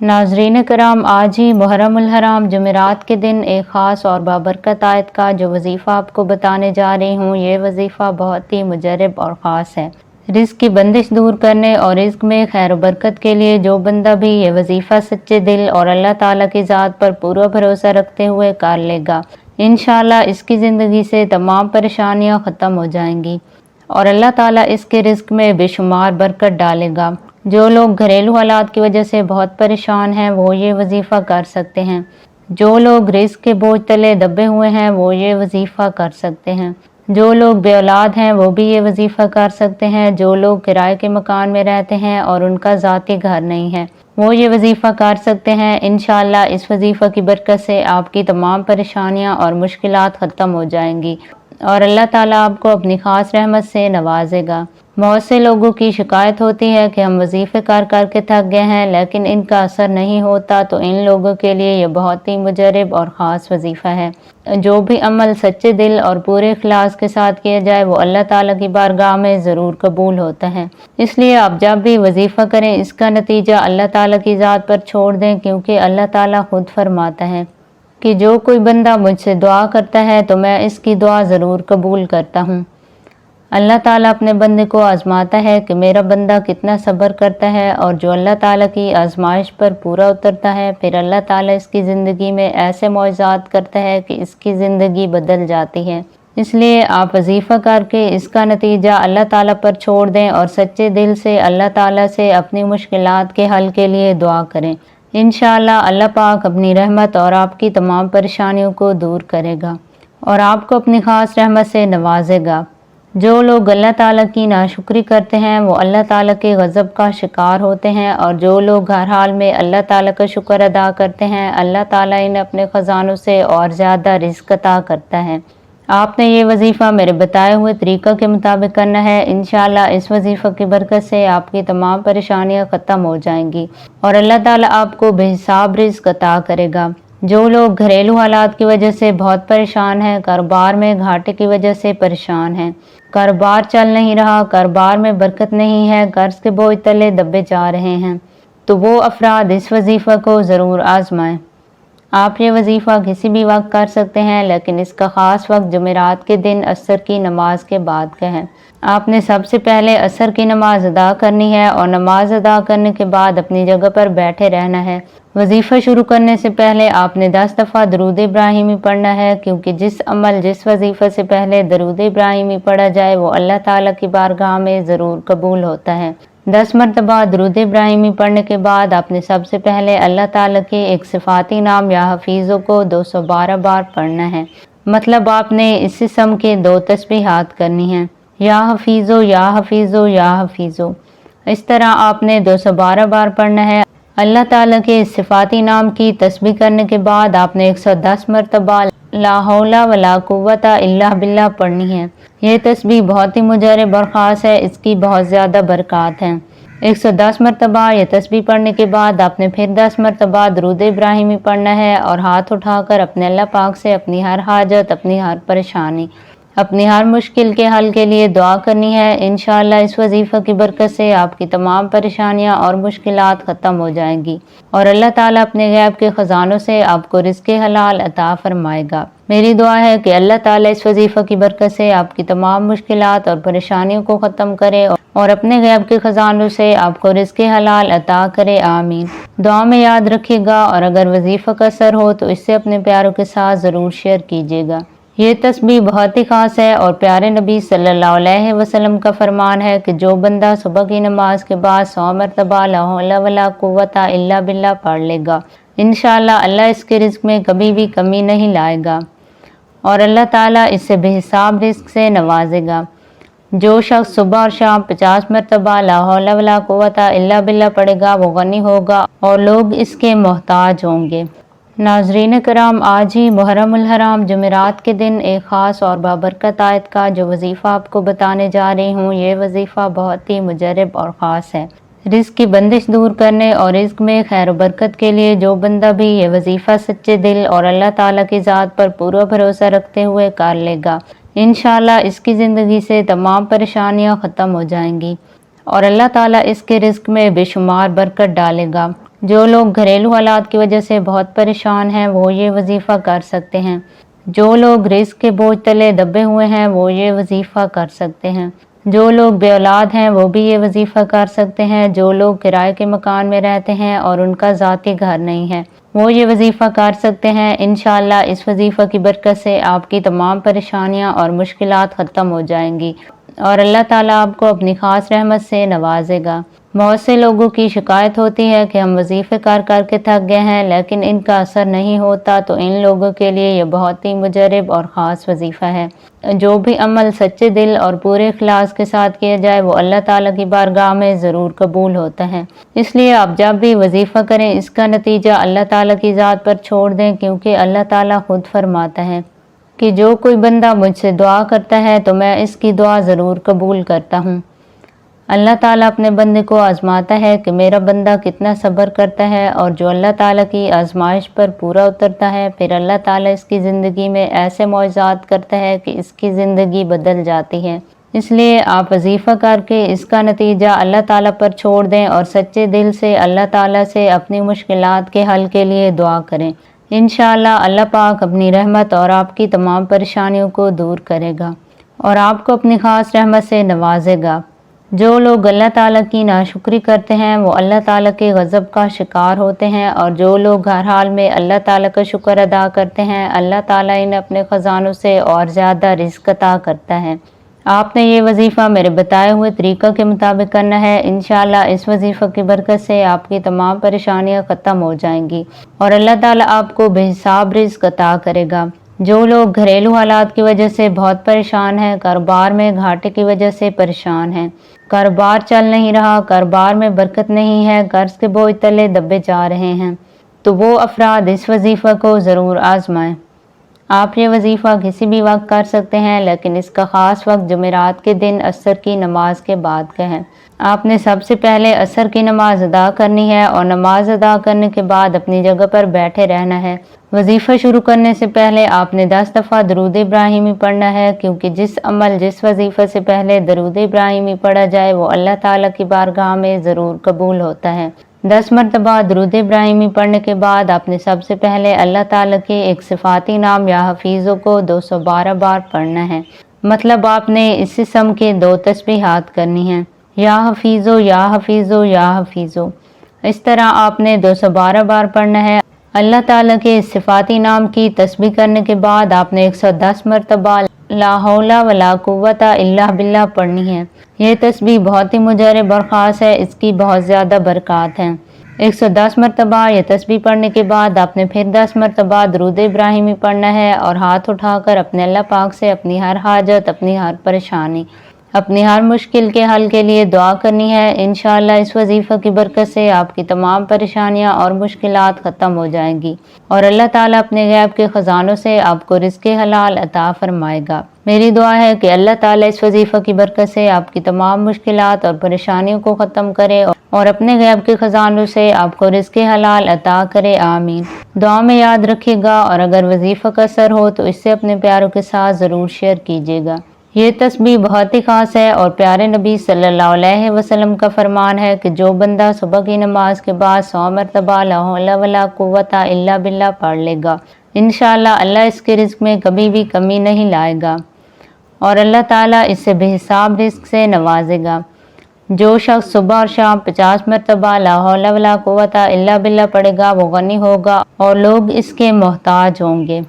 नाजरीन कराम, आज ही मुहर्रम उल हराम जुमेरात के दिन एक ख़ास और बाबरकत आयत का जो वजीफ़ा आपको बताने जा रही हूँ, ये वजीफ़ा बहुत ही मुजरब और ख़ास है। रिज़्क़ की बंदिश दूर करने और रिज़्क़ में खैर व बरकत के लिए जो बंदा भी ये वजीफ़ा सच्चे दिल और अल्लाह ताला की ज़ात पर पूरा भरोसा रखते हुए कर लेगा, इंशाअल्लाह इसकी ज़िंदगी से तमाम परेशानियाँ ख़त्म हो जाएंगी और अल्लाह ताला इसके रिज़्क़ में बेशुमार बरकत डालेगा। जो लोग घरेलू हालात की वजह से बहुत परेशान हैं वो ये वजीफ़ा कर सकते हैं। जो लोग रिज़्क़ के बोझ तले दबे हुए हैं वो ये वजीफ़ा कर सकते हैं। जो लोग बे औलाद हैं वो भी ये वजीफ़ा कर सकते हैं। जो लोग किराए के मकान में रहते हैं और उनका ज़ाती घर नहीं है वो ये वजीफ़ा कर सकते हैं। इंशाअल्लाह इस वजीफ़ा की बरकत से आपकी तमाम परेशानियाँ और मुश्किलात ख़त्म हो जाएंगी और अल्लाह ताला आपको अपनी ख़ास रहमत से नवाजेगा। बहुत से लोगों की शिकायत होती है कि हम वजीफ़े कर कर के थक गए हैं लेकिन इनका असर नहीं होता, तो इन लोगों के लिए ये बहुत ही मुजरब और ख़ास वजीफ़ा है। जो भी अमल सच्चे दिल और पूरे इखलास के साथ किया जाए वो अल्लाह ताला की बारगाह में ज़रूर कबूल होता है। इसलिए आप जब भी वजीफ़ा करें इसका नतीजा अल्लाह ताला की ज़ात पर छोड़ दें, क्योंकि अल्लाह ताला खुद फरमाता है कि जो कोई बंदा मुझसे दुआ करता है तो मैं इसकी दुआ ज़रूर कबूल करता हूँ। अल्लाह ताला अपने बंदे को आजमाता है कि मेरा बंदा कितना सब्र करता है, और जो अल्लाह ताला की आजमाइश पर पूरा उतरता है फिर अल्लाह ताला इसकी ज़िंदगी में ऐसे मौजज़ात करता है कि इसकी ज़िंदगी बदल जाती है। इसलिए आप वजीफ़ा करके इसका नतीजा अल्लाह ताला पर छोड़ दें और सच्चे दिल से अल्लाह ताला से अपनी मुश्किलात के हल के लिए दुआ करें। इंशाअल्लाह अल्लाह पाक अपनी रहमत और आपकी तमाम परेशानियों को दूर करेगा और आपको अपनी ख़ास रहमत से नवाजेगा। जो लोग अल्लाह ताला की नाशुक्री करते हैं वो अल्लाह ताला के गज़ब का शिकार होते हैं, और जो लोग हर हाल में अल्लाह ताला का शुक्र अदा करते हैं अल्लाह ताला इन्हें अपने ख़जानों से और ज़्यादा रिज़्क़ अता करता है। आपने ये वजीफ़ा मेरे बताए हुए तरीक़ा के मुताबिक करना है। इंशाअल्लाह इस वजीफ़ा की बरकत से आपकी तमाम परेशानियाँ ख़त्म हो जाएंगी और अल्लाह ताला आपको बेहिसाब रिज़्क़ अता करेगा। जो लोग घरेलू हालात की वजह से बहुत परेशान हैं, कारोबार में घाटे की वजह से परेशान हैं, कारोबार चल नहीं रहा, कारोबार में बरकत नहीं है, कर्ज के बोझ तले दबे जा रहे हैं, तो वो अफराद इस वजीफ़ा को ज़रूर आजमाएं। आप ये वजीफ़ा किसी भी वक्त कर सकते हैं, लेकिन इसका ख़ास वक्त जुमेरात के दिन असर की नमाज के बाद का है। आपने सबसे पहले असर की नमाज अदा करनी है और नमाज अदा करने के बाद अपनी जगह पर बैठे रहना है। वजीफ़ा शुरू करने से पहले आपने 10 दफ़ा दरूद इब्राहिमी पढ़ना है, क्योंकि जिस वजीफ़ा से पहले दरूद इब्राहिमी पढ़ा जाए वो अल्लाह ताला की बारगाह में ज़रूर कबूल होता है। 10 मरतबा दरूद इब्राहिमी पढ़ने के बाद आपने सबसे पहले अल्लाह ताला के एक सिफाती नाम या हफीज़ों को 212 बार पढ़ना है। मतलब आपने इस इस्म के 2 तस्बीहात करनी है, या हफीज़ो या हफीज़ो या हफीज़ो। इस तरह आपने 212 बार पढ़ना है। अल्लाह ताला के सिफाती नाम की तस्बीह करने के बाद आपने 110 मरतबा ला हौला वला कुव्वता इल्ला बिल्लाह पढ़नी है। ये तस्बीह बहुत ही मुजरब और ख़ास है, इसकी बहुत ज़्यादा बरक़ात हैं। 110 मरतबा ये तस्बीह पढ़ने के बाद आपने फिर 10 मरतबा दरूद इब्राहिमी पढ़ना है और हाथ उठाकर अपने अल्लाह पाक से अपनी हर हाजत, अपनी हर परेशानी, अपनी हर मुश्किल के हल के लिए दुआ करनी है। इंशाअल्लाह इस वजीफ़ा की बरकत से आपकी तमाम परेशानियां और मुश्किलात ख़त्म हो जाएंगी और अल्लाह ताला अपने गैब के ख़जानों से आपको रिज़्क़े हलाल अता फरमाएगा। मेरी दुआ है कि अल्लाह ताला इस वजीफ़ा की बरकत से आपकी तमाम मुश्किलात और परेशानियों को ख़त्म करे और अपने गैब के ख़जानों से आपको रिज़्क़े हलाल अता करे। आमीन। दुआ में याद रखिएगा, और अगर वजीफ़ा का असर हो तो इससे अपने प्यारों के साथ ज़रूर शेयर कीजिएगा। ये तस्बीह बहुत ही ख़ास है और प्यारे नबी सल्लल्लाहु अलैहि वसल्लम का फरमान है कि जो बंदा सुबह की नमाज के बाद 100 मरतबा ला हौला वला कुव्वता इल्ला बिल्लाह पढ़ लेगा, इंशाअल्लाह अल्लाह इसके रिज़्क़ में कभी भी कमी नहीं लाएगा और अल्लाह ताला इससे बेहिसाब रिज़्क़ से नवाजेगा। जो शख्स सुबह और शाम 50 मरतबा ला हौला वला कुव्वता इल्ला बिल्लाह पढ़ेगा वो गनी होगा और लोग इसके मोहताज होंगे। नाजरीन कराम, आज ही मुहर्रम उल हराम जुमेरात के दिन एक ख़ास और बाबरकत आयत का जो वजीफ़ा आपको बताने जा रही हूँ, ये वजीफ़ा बहुत ही मुजरब और ख़ास है। रिज़्क़ की बंदिश दूर करने और रिज़्क़ में खैर बरकत के लिए जो बंदा भी ये वजीफ़ा सच्चे दिल और अल्लाह ताला की ज़ात पर पूरा भरोसा रखते हुए कर लेगा, इंशाअल्लाह इसकी ज़िंदगी से तमाम परेशानियाँ ख़त्म हो जाएंगी और अल्लाह ताला इसके रिज़्क़ में बेशुमार बरकत डालेगा। جو لوگ گھریلو حالات کی وجہ سے بہت پریشان ہیں وہ یہ وظیفہ کر سکتے ہیں۔ جو لوگ رزق کے بوجھ تلے دبے ہوئے ہیں وہ یہ وظیفہ کر سکتے ہیں۔ جو لوگ بے اولاد ہیں وہ بھی یہ وظیفہ کر سکتے ہیں۔ جو لوگ کرائے کے مکان میں رہتے ہیں اور ان کا ذاتی گھر نہیں ہے وہ یہ وظیفہ کر سکتے ہیں۔ انشاءاللہ اس وظیفہ کی برکت سے آپ کی تمام پریشانیاں اور مشکلات ختم ہو جائیں گی اور اللہ تعالیٰ آپ کو اپنی خاص رحمت سے نوازے گا۔ بہت سے لوگوں کی شکایت ہوتی ہے کہ ہم وظیفے کر کے تھک گئے ہیں لیکن ان کا اثر نہیں ہوتا، تو ان لوگوں کے لیے یہ بہت ہی مجرب اور خاص وظیفہ ہے۔ جو بھی عمل سچے دل اور پورے اخلاص کے ساتھ کیا جائے وہ اللہ تعالیٰ کی بارگاہ میں ضرور قبول ہوتا ہے۔ اس لیے آپ جب بھی وظیفہ کریں اس کا نتیجہ اللہ تعالیٰ کی ذات پر چھوڑ دیں، کیونکہ اللہ تعالیٰ خود فرماتا ہے کہ جو کوئی بندہ مجھ سے دعا کرتا ہے تو میں اس کی دعا ضرور قبول کرتا ہوں۔ اللہ تعالیٰ اپنے بندے کو آزماتا ہے کہ میرا بندہ کتنا صبر کرتا ہے، اور جو اللہ تعالیٰ کی آزمائش پر پورا اترتا ہے پھر اللہ تعالیٰ اس کی زندگی میں ایسے معجزات کرتا ہے کہ اس کی زندگی بدل جاتی ہے۔ اس لیے آپ وظیفہ کر کے اس کا نتیجہ اللہ تعالیٰ پر چھوڑ دیں اور سچے دل سے اللہ تعالیٰ سے اپنی مشکلات کے حل کے لیے دعا کریں۔ انشاءاللہ اللہ پاک اپنی رحمت اور آپ کی تمام پریشانیوں کو دور کرے گا اور آپ کو اپنی خاص رحمت سے نوازے گا۔ جو لوگ اللہ تعالیٰ کی ناشکری کرتے ہیں وہ اللہ تعالیٰ کے غضب کا شکار ہوتے ہیں، اور جو لوگ ہر حال میں اللہ تعالیٰ کا شکر ادا کرتے ہیں اللہ تعالیٰ انہیں اپنے خزانوں سے اور زیادہ رزق عطا کرتا ہے۔ آپ نے یہ وظیفہ میرے بتائے ہوئے طریقہ کے مطابق کرنا ہے۔ انشاءاللہ اس وظیفہ کی برکت سے آپ کی تمام پریشانیاں ختم ہو جائیں گی اور اللہ تعالیٰ آپ کو بے حساب رزق عطا کرے گا۔ جو لوگ گھریلو حالات کی وجہ سے بہت پریشان ہیں، کاروبار میں گھاٹے کی وجہ سے پریشان ہیں، کاروبار چل نہیں رہا، کاروبار میں برکت نہیں ہے، قرض کے بوجھ تلے دبے جا رہے ہیں، تو وہ افراد اس وظیفہ کو ضرور آزمائیں۔ آپ یہ وظیفہ کسی بھی وقت کر سکتے ہیں، لیکن اس کا خاص وقت جمعرات کے دن عصر کی نماز کے بعد کا ہے۔ آپ نے سب سے پہلے عصر کی نماز ادا کرنی ہے اور نماز ادا کرنے کے بعد اپنی جگہ پر بیٹھے رہنا ہے۔ وظیفہ شروع کرنے سے پہلے آپ نے 10 دفعہ درود ابراہیمی پڑھنا ہے، کیونکہ جس عمل جس وظیفہ سے پہلے درود ابراہیمی پڑھا جائے وہ اللہ تعالیٰ کی بارگاہ میں ضرور قبول ہوتا ہے۔ 10 مرتبہ درود ابراہیمی پڑھنے کے بعد آپ نے سب سے پہلے اللہ تعالیٰ کے ایک صفاتی نام یا حفیظوں کو 212 بار پڑھنا ہے۔ مطلب آپ نے اس اسم کے 2 تسبیحات کرنی ہیں، یا حفیظو یا حفیظو یا حفیظو۔ اس طرح آپ نے 212 بار پڑھنا ہے۔ اللہ تعالیٰ کے صفاتی نام کی تسبیح کرنے کے بعد آپ نے 110 مرتبہ لا حول ولا قوت الا باللہ پڑھنی ہے۔ یہ تسبیح بہت ہی مجرب اور خاص ہے، اس کی بہت زیادہ برکات ہیں۔ 110 مرتبہ یہ تسبیح پڑھنے کے بعد آپ نے پھر 10 مرتبہ درود ابراہیمی پڑھنا ہے اور ہاتھ اٹھا کر اپنے اللہ پاک سے اپنی ہر حاجت، اپنی ہر پریشانی، اپنی ہر مشکل کے حل کے لیے دعا کرنی ہے۔ انشاءاللہ اس وظیفہ کی برکت سے آپ کی تمام پریشانیاں اور مشکلات ختم ہو جائیں گی اور اللہ تعالیٰ اپنے غیب کے خزانوں سے آپ کو رزق حلال عطا فرمائے گا۔ میری دعا ہے کہ اللہ تعالیٰ اس وظیفہ کی برکت سے آپ کی تمام مشکلات اور پریشانیوں کو ختم کرے اور اپنے غیب کے خزانوں سے آپ کو رزق حلال عطا کرے، آمین۔ دعا میں یاد رکھیے گا، اور اگر وظیفہ کا اثر ہو تو اس سے اپنے پیاروں کے ساتھ ضرور شیئر کیجیے گا۔ یہ تسبیح بہت ہی خاص ہے اور پیارے نبی صلی اللہ علیہ وسلم کا فرمان ہے کہ جو بندہ صبح کی نماز کے بعد 100 مرتبہ لا حول ولا قوت الا باللہ پڑھ لے گا، انشاءاللہ اللہ اس کے رزق میں کبھی بھی کمی نہیں لائے گا اور اللہ تعالیٰ اس سے بے حساب رزق سے نوازے گا۔ جو شخص صبح اور شام 50 مرتبہ لا حول ولا قوت الا باللہ پڑھے گا وہ غنی ہوگا اور لوگ اس کے محتاج ہوں گے۔